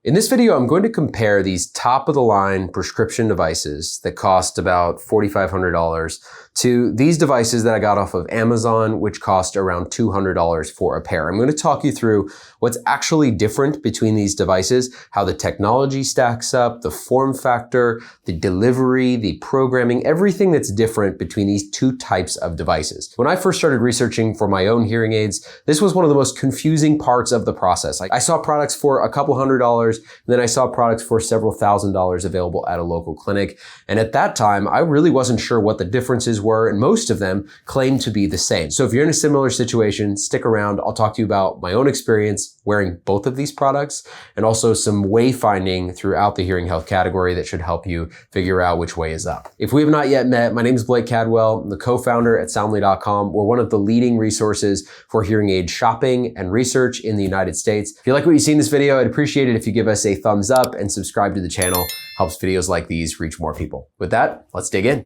In this video, I'm going to compare these top-of-the-line prescription devices that cost about $4,500 to these devices that I got off of Amazon, which cost around $200 for a pair. I'm going to talk you through what's actually different between these devices, how the technology stacks up, the form factor, the delivery, the programming, everything that's different between these two types of devices. When I first started researching for my own hearing aids, this was one of the most confusing parts of the process. I saw products for a couple $100s, and then I saw products for several $1,000s available at a local clinic. And at that time, I really wasn't sure what the differences were, and most of them claimed to be the same. So if you're in a similar situation, stick around. I'll talk to you about my own experience wearing both of these products and also some wayfinding throughout the hearing health category that should help you figure out which way is up. If we have not yet met, my name is Blake Cadwell. I'm the co-founder at Soundly.com. We're one of the leading resources for hearing aid shopping and research in the United States. If you like what you see in this video, I'd appreciate it if you give us a thumbs up and subscribe to the channel. Helps videos like these reach more people. With that, let's dig in.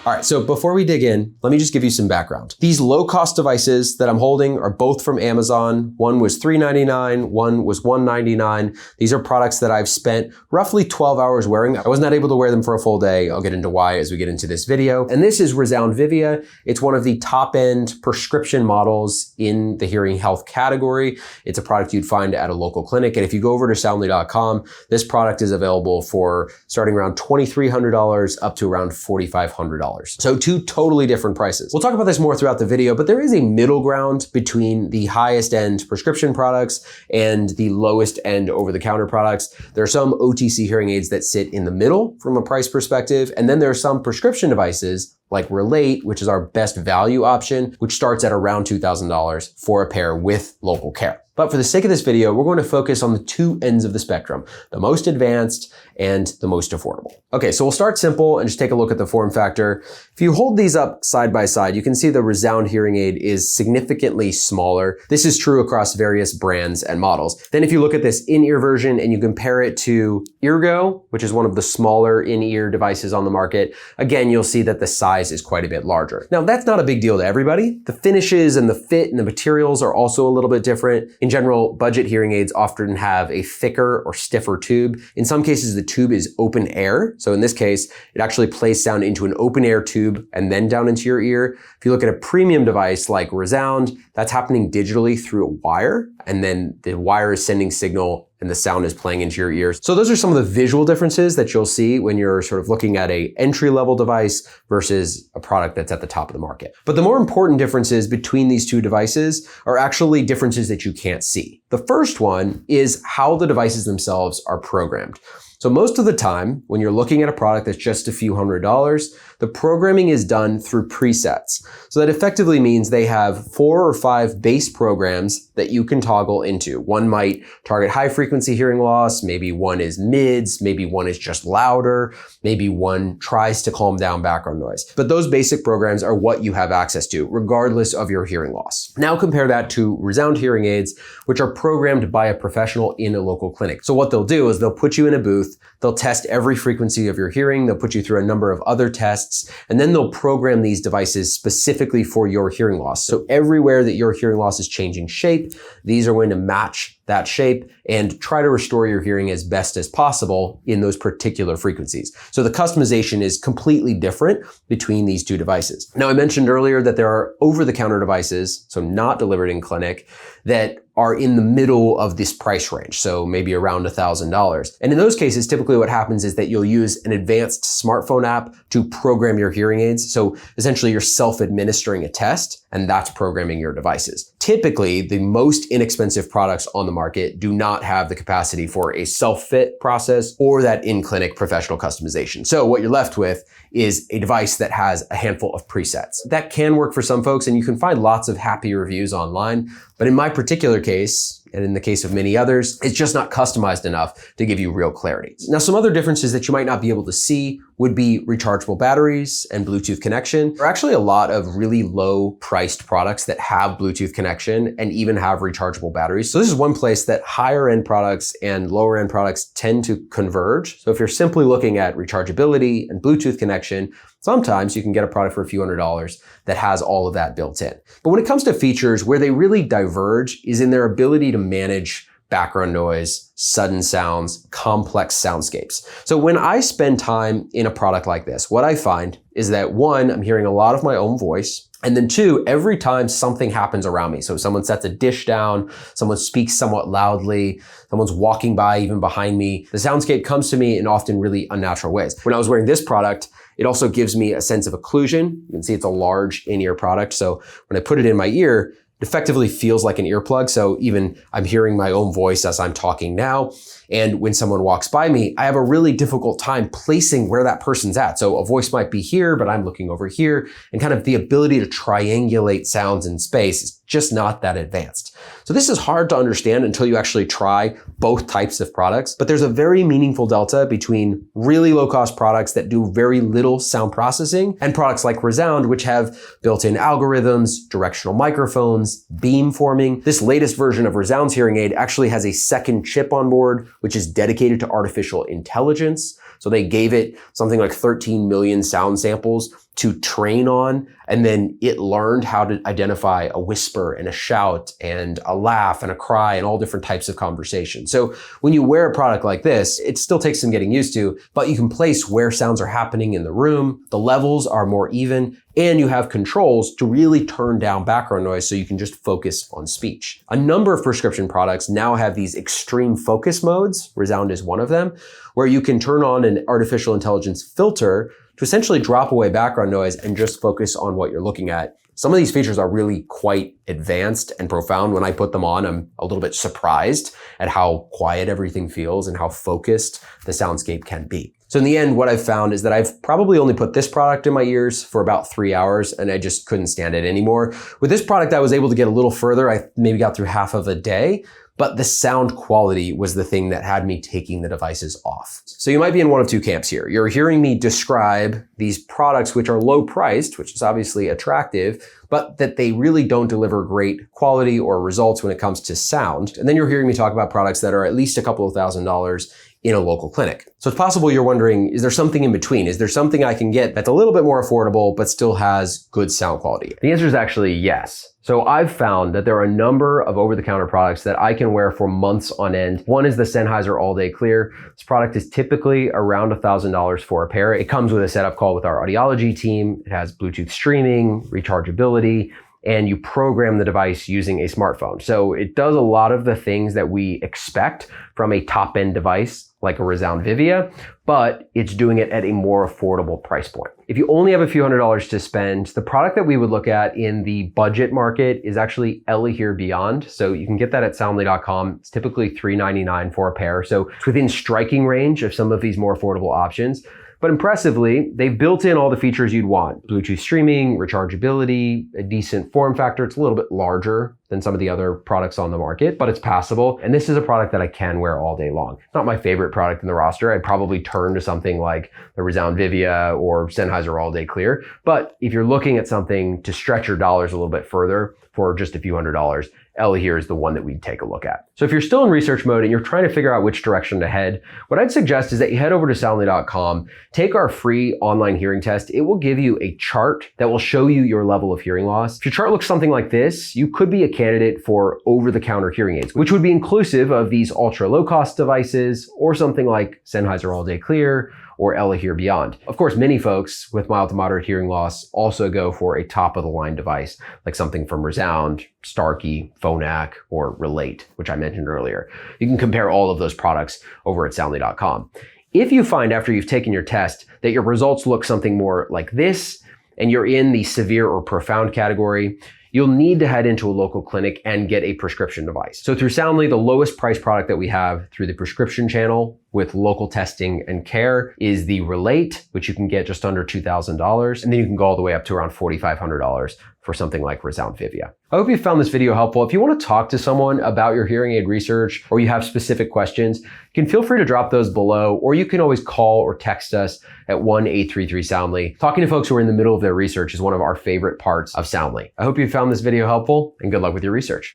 All right, so before we dig in, let me just give you some background. These low-cost devices that I'm holding are both from Amazon. One was $3.99, one was $1.99. These are products that I've spent roughly 12 hours wearing. I was not able to wear them for a full day. I'll get into why as we get into this video. And this is Resound Vivia. It's one of the top-end prescription models in the hearing health category. It's a product you'd find at a local clinic. And if you go over to Soundly.com, this product is available for starting around $2,300 up to around $4,500. So two totally different prices. We'll talk about this more throughout the video, but there is a middle ground between the highest end prescription products and the lowest end over-the-counter products. There are some OTC hearing aids that sit in the middle from a price perspective, and then there are some prescription devices like Relate, which is our best value option, which starts at around $2,000 for a pair with local care. But for the sake of this video, we're going to focus on the two ends of the spectrum, the most advanced and the most affordable. Okay, so we'll start simple and just take a look at the form factor. If you hold these up side by side, you can see the Resound hearing aid is significantly smaller. This is true across various brands and models. Then if you look at this in-ear version and you compare it to Eargo, which is one of the smaller in-ear devices on the market, again, you'll see that the size is quite a bit larger. Now, that's not a big deal to everybody. The finishes and the fit and the materials are also a little bit different. In general, budget hearing aids often have a thicker or stiffer tube. In some cases, the tube is open air. So in this case, it actually plays sound into an open air tube and then down into your ear. If you look at a premium device like Resound, that's happening digitally through a wire, and then the wire is sending signal and the sound is playing into your ears. So those are some of the visual differences that you'll see when you're sort of looking at a entry-level device versus a product that's at the top of the market. But the more important differences between these two devices are actually differences that you can't see. The first one is how the devices themselves are programmed. So most of the time, when you're looking at a product that's just a few $100s, the programming is done through presets. So that effectively means they have 4 or 5 base programs that you can toggle into. One might target high frequency hearing loss, maybe one is mids, maybe one is just louder, maybe one tries to calm down background noise. But those basic programs are what you have access to, regardless of your hearing loss. Now compare that to Resound hearing aids, which are programmed by a professional in a local clinic. So what they'll do is they'll put you in a booth, they'll test every frequency of your hearing, they'll put you through a number of other tests, and then they'll program these devices specifically for your hearing loss. So everywhere that your hearing loss is changing shape, these are going to match that shape and try to restore your hearing as best as possible in those particular frequencies. So the customization is completely different between these two devices. Now, I mentioned earlier that there are over-the-counter devices, so not delivered in clinic, that are in the middle of this price range, so maybe around $1,000. And in those cases, typically what happens is that you'll use an advanced smartphone app to program your hearing aids. So essentially you're self-administering a test, and that's programming your devices. Typically, the most inexpensive products on the market do not have the capacity for a self-fit process or that in-clinic professional customization. So what you're left with is a device that has a handful of presets. That can work for some folks, and you can find lots of happy reviews online. But in my particular case, and in the case of many others, it's just not customized enough to give you real clarity. Now, some other differences that you might not be able to see would be rechargeable batteries and Bluetooth connection. There are actually a lot of really low priced products that have Bluetooth connection and even have rechargeable batteries. So this is one place that higher end products and lower end products tend to converge. So if you're simply looking at rechargeability and Bluetooth connection, sometimes you can get a product for a few $100s that has all of that built in. But when it comes to features, where they really diverge is in their ability to manage background noise, sudden sounds, complex soundscapes. So when I spend time in a product like this, what I find is that one, I'm hearing a lot of my own voice. And then two, every time something happens around me, so someone sets a dish down, someone speaks somewhat loudly, someone's walking by even behind me, the soundscape comes to me in often really unnatural ways. When I was wearing this product, it also gives me a sense of occlusion. You can see it's a large in-ear product. So when I put it in my ear, it effectively feels like an earplug. So even I'm hearing my own voice as I'm talking now. And when someone walks by me, I have a really difficult time placing where that person's at. So a voice might be here, but I'm looking over here, and kind of the ability to triangulate sounds in space is just not that advanced. So this is hard to understand until you actually try both types of products, but there's a very meaningful delta between really low cost products that do very little sound processing and products like Resound, which have built-in algorithms, directional microphones, beam forming. This latest version of Resound's hearing aid actually has a second chip on board, which is dedicated to artificial intelligence. So they gave it something like 13 million sound samples to train on, and then it learned how to identify a whisper and a shout and a laugh and a cry and all different types of conversation. So when you wear a product like this, it still takes some getting used to, but you can place where sounds are happening in the room, the levels are more even, and you have controls to really turn down background noise so you can just focus on speech. A number of prescription products now have these extreme focus modes, Resound is one of them, where you can turn on an artificial intelligence filter to essentially drop away background noise and just focus on what you're looking at. Some of these features are really quite advanced and profound. When I put them on, I'm a little bit surprised at how quiet everything feels and how focused the soundscape can be. So in the end, what I've found is that I've probably only put this product in my ears for about 3 hours, and I just couldn't stand it anymore. With this product, I was able to get a little further. I maybe got through half of a day, but the sound quality was the thing that had me taking the devices off. So you might be in one of two camps here. You're hearing me describe these products which are low priced, which is obviously attractive, but that they really don't deliver great quality or results when it comes to sound. And then you're hearing me talk about products that are at least a couple of $1,000s in a local clinic. So it's possible you're wondering, is there something in between? Is there something I can get that's a little bit more affordable, but still has good sound quality? The answer is actually yes. So I've found that there are a number of over-the-counter products that I can wear for months on end. One is the Sennheiser All Day Clear. This product is typically around $1,000 for a pair. It comes with a setup call with our audiology team. It has Bluetooth streaming, rechargeability, and you program the device using a smartphone. So it does a lot of the things that we expect from a top-end device like a Resound Vivia, but it's doing it at a more affordable price point. If you only have a few $100s to spend, the product that we would look at in the budget market is actually Hear Beyond. So you can get that at soundly.com. It's typically $399 for a pair. So it's within striking range of some of these more affordable options. But impressively, they've built in all the features you'd want. Bluetooth streaming, rechargeability, a decent form factor. It's a little bit larger than some of the other products on the market, but it's passable. And this is a product that I can wear all day long. It's not my favorite product in the roster. I'd probably turn to something like the Resound Vivia or Sennheiser All Day Clear. But if you're looking at something to stretch your dollars a little bit further for just a few $100s, Hear is the one that we'd take a look at. So if you're still in research mode and you're trying to figure out which direction to head, what I'd suggest is that you head over to soundly.com, take our free online hearing test. It will give you a chart that will show you your level of hearing loss. If your chart looks something like this, you could be a candidate for over-the-counter hearing aids, which would be inclusive of these ultra low-cost devices or something like Sennheiser All Day Clear or Hear Beyond. Of course, many folks with mild to moderate hearing loss also go for a top-of-the-line device, like something from Resound, Starkey, Phonak, or Relate, which I mentioned earlier. You can compare all of those products over at soundly.com. If you find after you've taken your test that your results look something more like this, and you're in the severe or profound category, you'll need to head into a local clinic and get a prescription device. So through Soundly, the lowest price product that we have through the prescription channel with local testing and care is the Relate, which you can get just under $2,000. And then you can go all the way up to around $4,500 for something like Resound Vivia. I hope you found this video helpful. If you want to talk to someone about your hearing aid research or you have specific questions, you can feel free to drop those below, or you can always call or text us at 1-833-SOUNDLY. Talking to folks who are in the middle of their research is one of our favorite parts of Soundly. I hope you found this video helpful, and good luck with your research.